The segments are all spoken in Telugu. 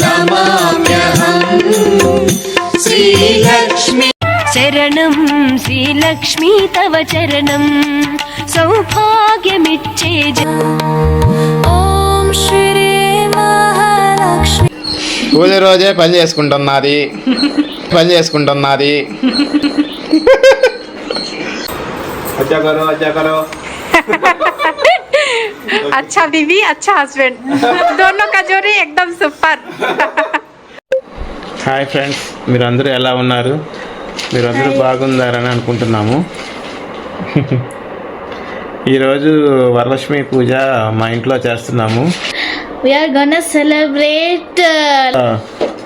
నమామ్యహం శ్రీలక్ష్మి శరణం శ్రీలక్ష్మీ తవ చరణం సౌభాగ్యమిచ్చే ఓం శ్రీ మహాలక్ష్మి. పూజ రోజే పని చేసుకుంటున్నది अच्छा करो अच्छा बीवी अच्छा हस्बैंड दोनों का जोड़ी एकदम सुपर. హాయ్ ఫ్రెండ్స్, మీరందరూ ఎలా ఉన్నారు? మీరందరూ బాగున్నారని అనుకుంటున్నాము. ఈరోజు వరలక్ష్మి పూజ మా ఇంట్లో చేస్తున్నాము. We are gonna celebrate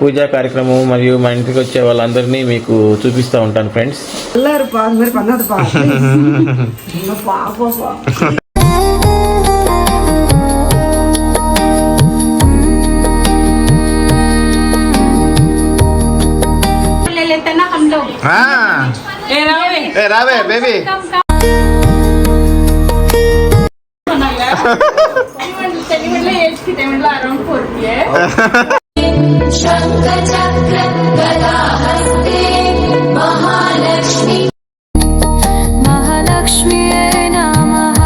పూజా కార్యక్రమం మరియు మా ఇంటికి వచ్చే వాళ్ళందరినీ మీకు చూపిస్తూ ఉంటాను ఫ్రెండ్స్. రావే బేబీ. महालक्ष्मी नमः.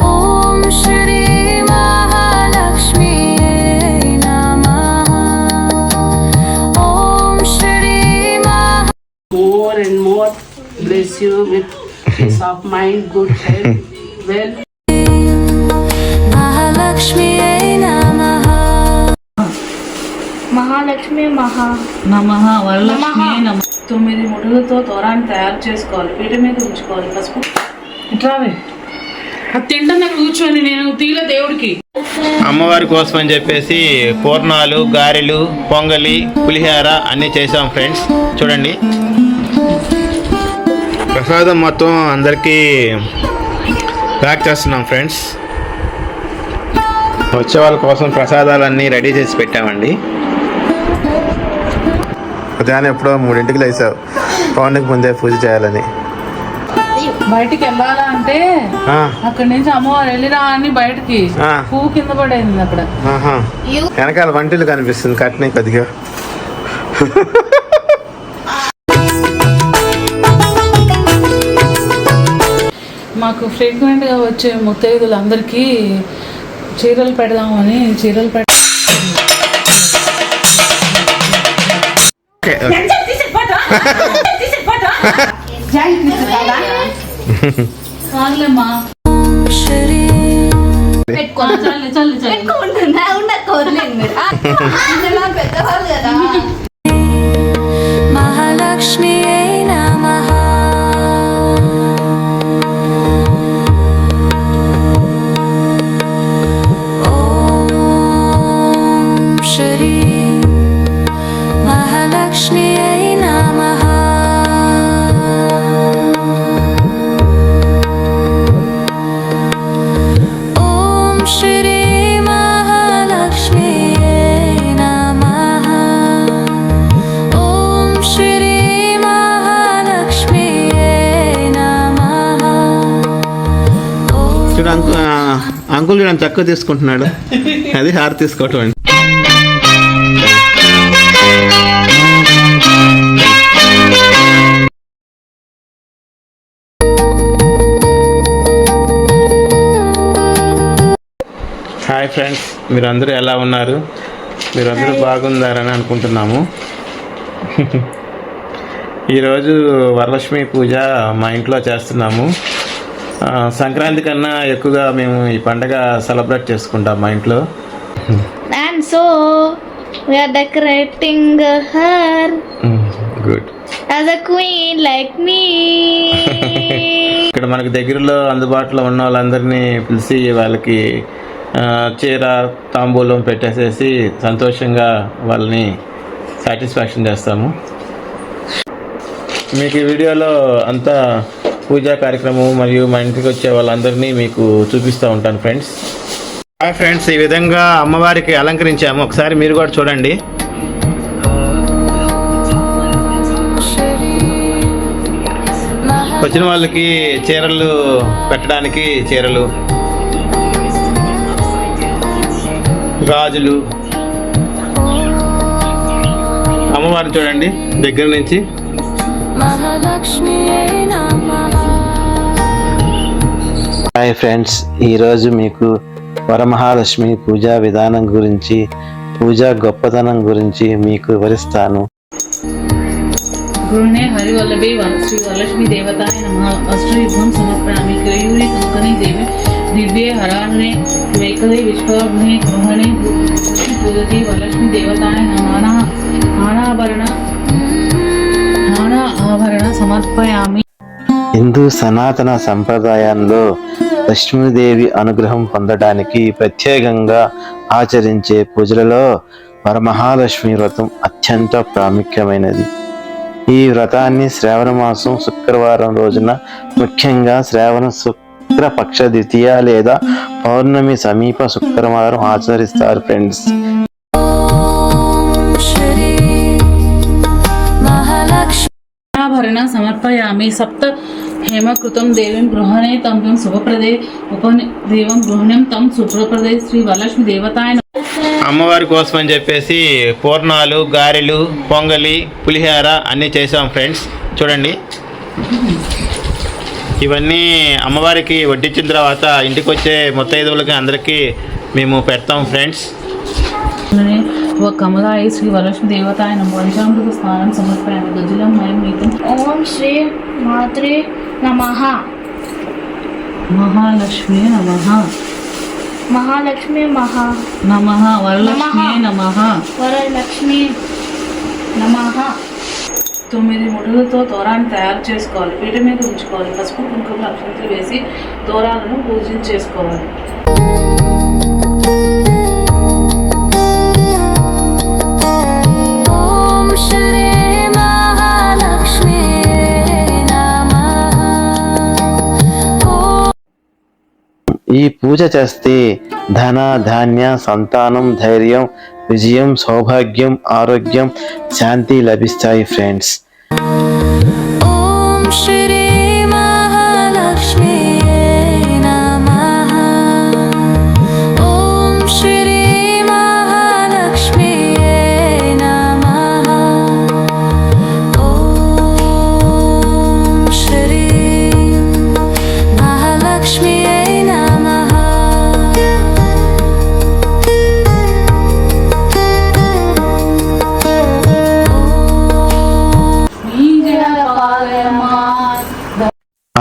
ओम श्री महालक्ष्मी नमः. ओम Shri more and more bless you with peace of mind, good health, well. Mahalakshmi नमः. మహాలక్ష్మి నమః వరలక్ష్మి నమః. 9 ముడులతో తోరాన్ని తయారు చేసుకోవాలి, పీట మీద ఉంచుకోవాలి. పసుపు ఇట్రావే అది తింటాను అక్కడ కూర్చొని నేను తీల దేవుడికి అమ్మవారి కోసం అని చెప్పేసి పూర్ణాలు, గారెలు, పొంగలి, పులిహార అన్నీ చేసాం ఫ్రెండ్స్. చూడండి, ప్రసాదం మొత్తం అందరికీ ప్యాక్ చేస్తున్నాం ఫ్రెండ్స్. వచ్చే వాళ్ళ కోసం ప్రసాదాలన్నీ రెడీ చేసి పెట్టామండి. ఉదయాన్నే ఎప్పుడో 3ంటికి లేసావు, పౌర్ణమికి ముందే పూజ చేయాలని. బయటికి వెళ్ళాలా అంటే అక్కడి నుంచి అమ్మవారు వెళ్ళిరా అని బయటికి పువ్వు కింద పడేది అక్కడ. వెనకాల వంటలు కనిపిస్తుంది కట్నే కొద్దిగా. మాకు ఫ్రీక్వెంట్గా వచ్చే ముత్తైదులందరికీ చీరలు పెడదామని చీరలు చాలేమ్మా महालक्ष्मी नमः. ओम श्री महालक्ष्मी नमः. ओम श्री महालक्ष्मी नमः. ओम श्री महालक्ष्मी नमः. చూడు అంకుల్ చూడండి చక్కగా తీసుకుంటున్నాడు. అది హారతి తీసుకోవటం అండి. హాయ్ ఫ్రెండ్స్, మీరందరూ ఎలా ఉన్నారు? మీరందరూ బాగున్నారని అనుకుంటున్నాము. ఈరోజు వరలక్ష్మి పూజ మా ఇంట్లో చేస్తున్నాము. సంక్రాంతి కన్నా ఎక్కువగా మేము ఈ పండగ సెలబ్రేట్ చేసుకుంటాం మా ఇంట్లో. and so we are decorating her good as a queen like me. ఇక్కడ మనకు దగ్గరలో అందుబాటులో ఉన్న వాళ్ళందరినీ పిలిచి వాళ్ళకి చీర, తాంబూలం పెట్టేసేసి సంతోషంగా వాళ్ళని సాటిస్ఫాక్షన్ చేస్తాము. మీకు ఈ వీడియోలో అంతా పూజా కార్యక్రమం మరియు మా ఇంటికి వచ్చే వాళ్ళందరినీ మీకు చూపిస్తూ ఉంటాను ఫ్రెండ్స్. హాయ్ ఫ్రెండ్స్, ఈ విధంగా అమ్మవారికి అలంకరించాము. ఒకసారి మీరు కూడా చూడండి. महालक्ष्मी వచ్చిన వాళ్ళకి చీరలు పెట్టడానికి చీరలు, గాజులు. అమ్మవారిని చూడండి దగ్గర నుంచి. మహాలక్ష్మియే నమః. హాయ్ ఫ్రెండ్స్, ఈరోజు మీకు వరమహాలక్ష్మి పూజా విధానం గురించి, పూజా గొప్పతనం గురించి మీకు వివరిస్తాను. గృహణే హరివల్లభే శ్రీ వరలక్ష్మి దేవతాయ నమః. అష్టయుగం సమర్పయామి. కేయూరి కంకణే దేవి దివ్యే హరాణే వైకలే విశ్వగ్నే గృహణే పూజతి వరలక్ష్మి దేవతాయ నమః. ఆభరణ సమర్పయామి. హిందూ సనాతన సంప్రదాయంలో లక్ష్మీదేవి అనుగ్రహం పొందడానికి ప్రత్యేకంగా ఆచరించే పూజలలో వరమహాలక్ష్మి వ్రతం అత్యంత ప్రాముఖ్యమైనది. ఈ వ్రతాన్ని శ్రావణ మాసం శుక్రవారం రోజున, ముఖ్యంగా శ్రావణ శుక్రపక్ష ద్వితీయ లేదా పౌర్ణమి సమీప శుక్రవారం ఆచరిస్తారు ఫ్రెండ్స్. ఓం శ్రీ మహాలక్ష్మి ఆభరణ సమర్పయామి. సప్త హేమకృతం దేవీం గృహణే తం శుభప్రదే ఉపదేవం గృహణం తం శుభప్రదే శ్రీ వరలక్ష్మి దేవతాయ నమః. అమ్మవారి కోసం అని చెప్పేసి పూర్ణాలు, గారెలు, పొంగలి, పులిహార అన్నీ చేసాం ఫ్రెండ్స్. చూడండి, ఇవన్నీ అమ్మవారికి వడ్డించిన తర్వాత ఇంటికి వచ్చే ముత్తైదువులకి అందరికీ మేము పెడతాం ఫ్రెండ్స్. కమలాయ శ్రీ వరలక్ష్మి దేవతాయ నమః. పంచామృత స్నానం సమర్పయామి. గజలం మయం నీతం. ఓం శ్రీ మాత్రే నమః. మహాలక్ష్మి నమః. మహాలక్ష్మి నమః. వరలక్ష్మి నమః. వరలక్ష్మి నమః. 9 ముడులతో తోరాన్ని తయారు చేసుకోవాలి. పీట మీద ఉంచుకోవాలి. పసుపు కుంకుమ అక్షంతలు వేసి తోరాలను పూజించేసుకోవాలి. ఓం శ్రీ మహాలక్ష్మియే నమః. ఈ పూజ చేస్తే ధన, ధాన్య, సంతానం, ధైర్యం, విజయం, సౌభాగ్యం, ఆరోగ్యం, శాంతి లభిస్తాయి ఫ్రెండ్స్. ఓం శ్రీ మహాలక్ష్మియే నమః. ఓం శ్రీ మహాలక్ష్మియే నమః. ఓం శ్రీ మహాలక్ష్మియే నమః.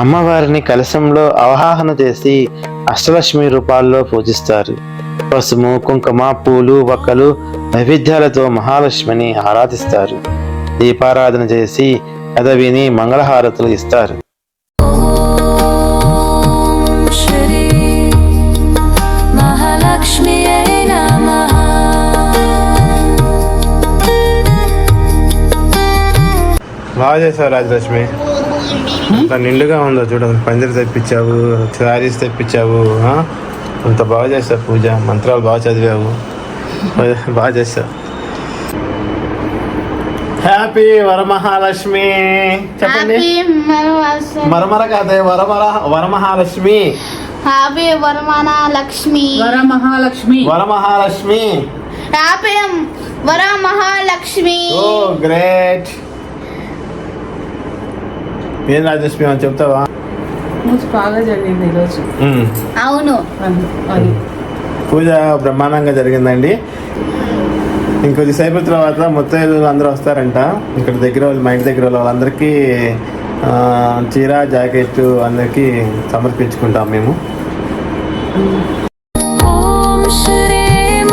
అమ్మవారిని కలశంలో అవగాహన చేసి అష్టలక్ష్మి రూపాల్లో పూజిస్తారు. పసుపు, కుంకుమ, పూలు, వక్కలు, నైవేద్యాలతో మహాలక్ష్మిని ఆరాధిస్తారు. దీపారాధన చేసి కథ విని మంగళహారతులు ఇస్తారు. ఓం శ్రీ మహాలక్ష్మియే నమః. బాగా చేసావు రాజలక్ష్మి, అంత నిండుగా ఉందో చూడండి. పందిరి తెప్పించావు, శారీస్ తెప్పించావు, అంత బాగా చేసావు పూజ. మంత్రాలు బాగా చదివావు, బాగా చేసావు. హ్యాపీ వరమహాలక్ష్మి చెప్పండి. మరమర కాదే, వరమహాలక్ష్మి. హ్యాపీ వరమహాలక్ష్మి. వరమహాలక్ష్మి. వరమహాలక్ష్మి. హ్యాపీ వరమహాలక్ష్మి. ఓ గ్రేట్. ఏం రాజలక్ష్మి అని చెప్తావా? బాగా జరిగింది ఈరోజు. అవును, అది పూజ బ్రహ్మాండంగా జరిగిందండి. ఇంకొద్దిసేపు తర్వాత ముత్తైదులు అందరూ వస్తారంట. ఇక్కడ దగ్గర వాళ్ళు, మా ఇంటి దగ్గర వాళ్ళందరికీ చీర, జాకెట్ అందరికీ సమర్పించుకుంటాం మేము. ఓం శ్రీ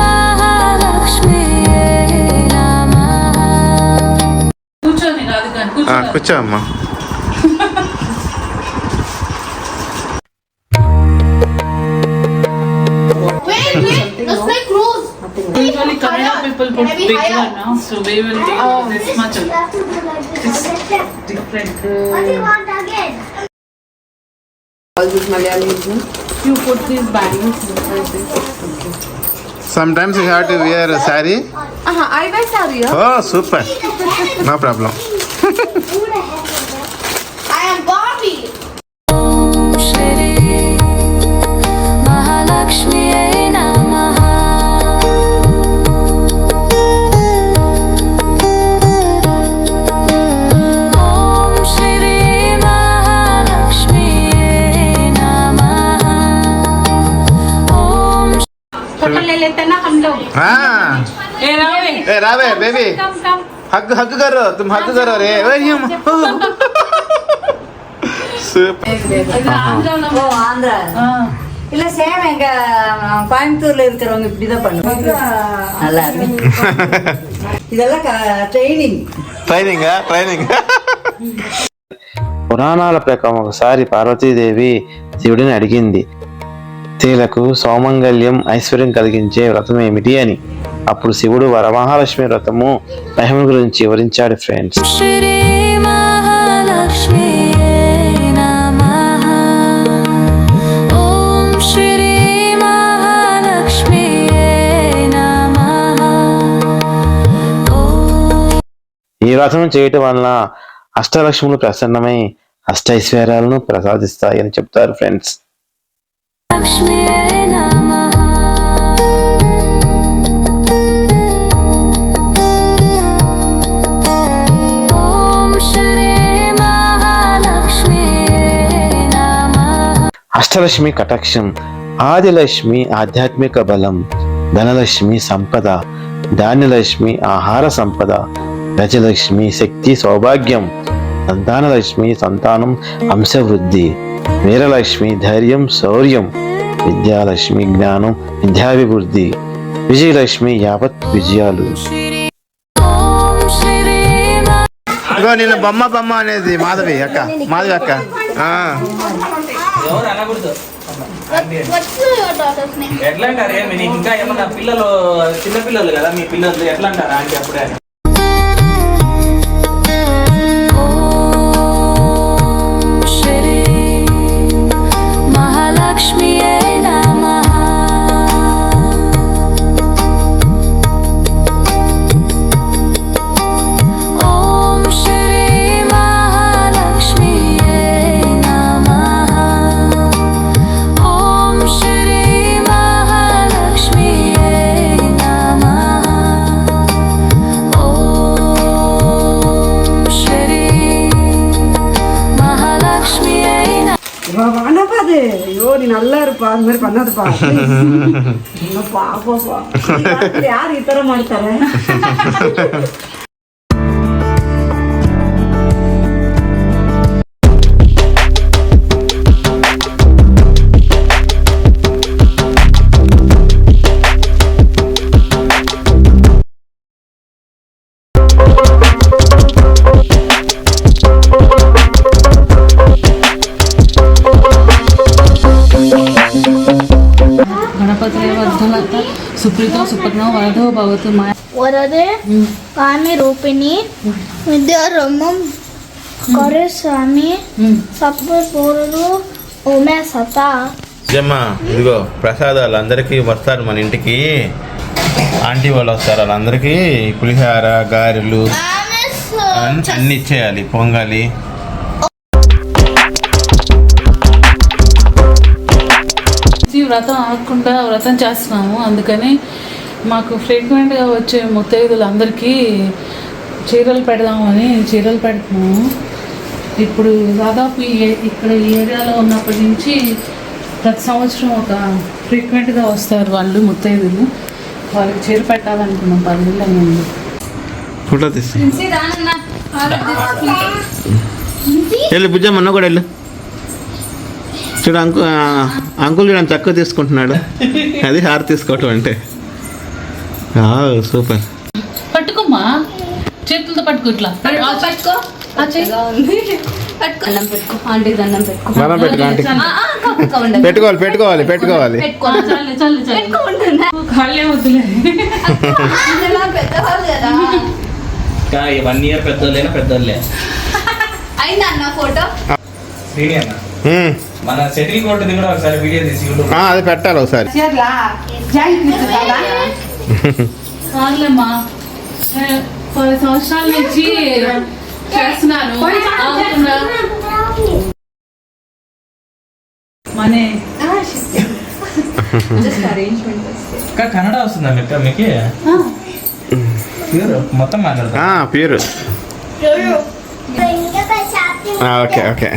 మహాలక్ష్మియే నమః. కూర్చొని రాదు కానీ కూర్చో అమ్మా. Usually Kannada people put big one now, so we will take this much of this different. You put these bangles inside this. Okay. Sometimes you have to wear a saree. I wear saree. Oh, super. No problem. I am born coffee ॐ श्री महालक्ष्म्यै नमः ॐ श्री महालक्ष्म्यै नमः ॐ फोटो ले लेते ना हम लोग ఏ రావే ए रावे बेबी कम कम हग हग करो तुम हग करो रे ஓ ஆந்திரா இல்ல சேம் எங்க கோயம்புத்தூர்ல இருக்கிறவங்க இப்படிதான் பண்ணுவாங்க நல்லா இருக்கு இதெல்லாம் ட்ரைனிங் ట్రైనింగ్ పురాణాల ప్రకారం ఒకసారి పార్వతీదేవి శివుడిని అడిగింది స్త్రీలకు సౌమంగళ్యం ఐశ్వర్యం కలిగించే వ్రతం ఏమిటి అని. అప్పుడు శివుడు వరమహాలక్ష్మి వ్రతము మహిమ గురించి వివరించాడు ఫ్రెండ్స్. श्री महालक्ष्म्यै नमः ॐ श्री महालक्ष्म्यै नमः ॐ ఈ వ్రతం చేయటం వలన అష్టలక్ష్ములు ప్రసన్నమై అష్టైశ్వర్యాలను ప్రసాదిస్తాయని చెప్తారు ఫ్రెండ్స్. लक्ष्म्यै नमः ॐ श्री महालक्ष्म्यै नमः అష్టలక్ష్మి కటాక్షం. ఆదిలక్ష్మి ఆధ్యాత్మిక బలం, ధనలక్ష్మి సంపద, ధాన్యలక్ష్మి ఆహార సంపద, గజలక్ష్మి శక్తి సౌభాగ్యం, సంతానలక్ష్మి సంతానం వంశవృద్ధి, వీరలక్ష్మి ధైర్యం శౌర్యం, విద్యాలక్ష్మి జ్ఞానం విద్యాభివృద్ధి, విజయలక్ష్మి యావత్ విజయాలు. ॐ श्री ఇగో నిన్న బొమ్మ అనేది మాధవి అక్క ఆ. ఎవరు అనకూడదు వచ్చు యువర్ డాటర్స్ నేమ్ ఎట్లా అంటారు ఏమి నీకు ఇంకా ఏమన్నా పిల్లలు చిన్న పిల్లలు కదా మీ పిల్లలు ఎట్లా అంటారు ఆంటీ అప్పుడే ॐ श्री महालक्ष्म्यै नमः ॐ श्री महालक्ष्म्यै नमः ॐ श्री महालक्ष्म्यै नमः ॐ श्री महालक्ष्म्यै नमः பண்ணப்பாது ஐயோ நீ நல்லா இருப்பா அந்த மாதிரி பண்ணாதப்பா பாப்பா யாரு இத்தர ಮಾಡ್ತಾರೆ గణపతి వర్ధనత సుప్రీతో సుపర్ణో వరదో భవతు మా వరదే కామి రూపిణి విద్యారమ్యం కరే స్వామి సప్త పూరులు ఉమే సత అమ్మా ఇదిగో ప్రసాదాలు అందరికీ వస్తారు మన ఇంటికి. ఆంటీ వాళ్ళు వస్తారు, వాళ్ళందరికీ పులిహార గారెలు అన్ని ఇచ్చేయాలి, పొంగాలి. వ్రతం ఆగకుండా వ్రతం చేస్తున్నాము. అందుకని మాకు ఫ్రీక్వెంట్గా వచ్చే ముత్తైదులందరికీ చీరలు పెడదామని చీరలు పెడుతున్నాము. ఇప్పుడు దాదాపు ఇక్కడ ఈ ఏరియాలో ఉన్నప్పటి నుంచి ప్రతి సంవత్సరం ఒక ఫ్రీక్వెంట్గా వస్తారు వాళ్ళు ముత్తైదులు. వాళ్ళకి చీర పెట్టాలనుకున్నాం 10 ఏళ్ళ ముందు. ఫోటో తీసి వెళ్ళు బుజ్జమ్మ కూడా వెళ్ళు. చూడు అంకుల్ చూడండి చక్కగా తీసుకుంటున్నాడు. అది హార్ తీసుకోవటం అంటే సూపర్. పట్టుకోమ్మా, చేతులతో పట్టుకో ఇట్లా పట్టుకో దండం పెట్టుకో ఆంటీ దండం పెట్టుకో మనం పెట్టుకో ఆంటీ. పెట్టుకోవాలి చాలు చాలు చాలు కాళ్ళే వద్దులే. పెద్దవాళ్ళు కదా 1 year పెద్దోళ్ళైనా పెద్దోళ్ళే అయిందా అన్న ఫోటో శ్రీని అన్న మన సెటిల్ కొట్టది కూడా ఒకసారి వీడియో తీసి యూట్యూబ్ అది పెట్టాలి ఒకసారి. కాదులేమ్మా, 10 సంవత్సరాల నుంచి చేస్తున్నాను. మనే ఇంకా కన్నడ వస్తుందా మీకు ప్యూర్ మొత్తం మాట్లాడతా పేరు ఓకే ఓకే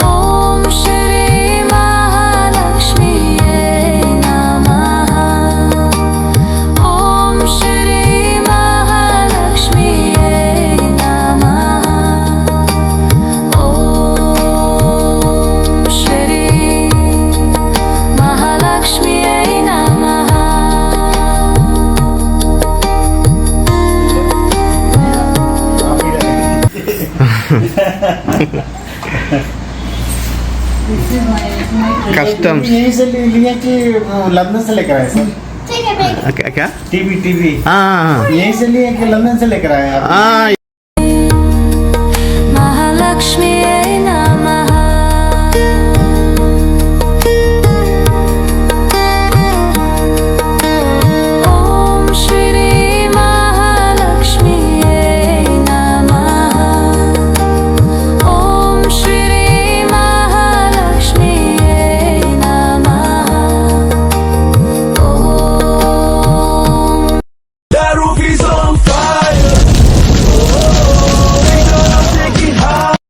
ॐ श्री महालक्ष्मीये नमः ॐ श्री महालक्ष्मीये नमः ॐ श्री महालक्ष्मीये नमः कस्टम्स यहीं से लिए कि लंदन से लेकर आए सर? क्या टीवी हाँ यहीं से लिए कि लंदन से लेकर आए आप? हाँ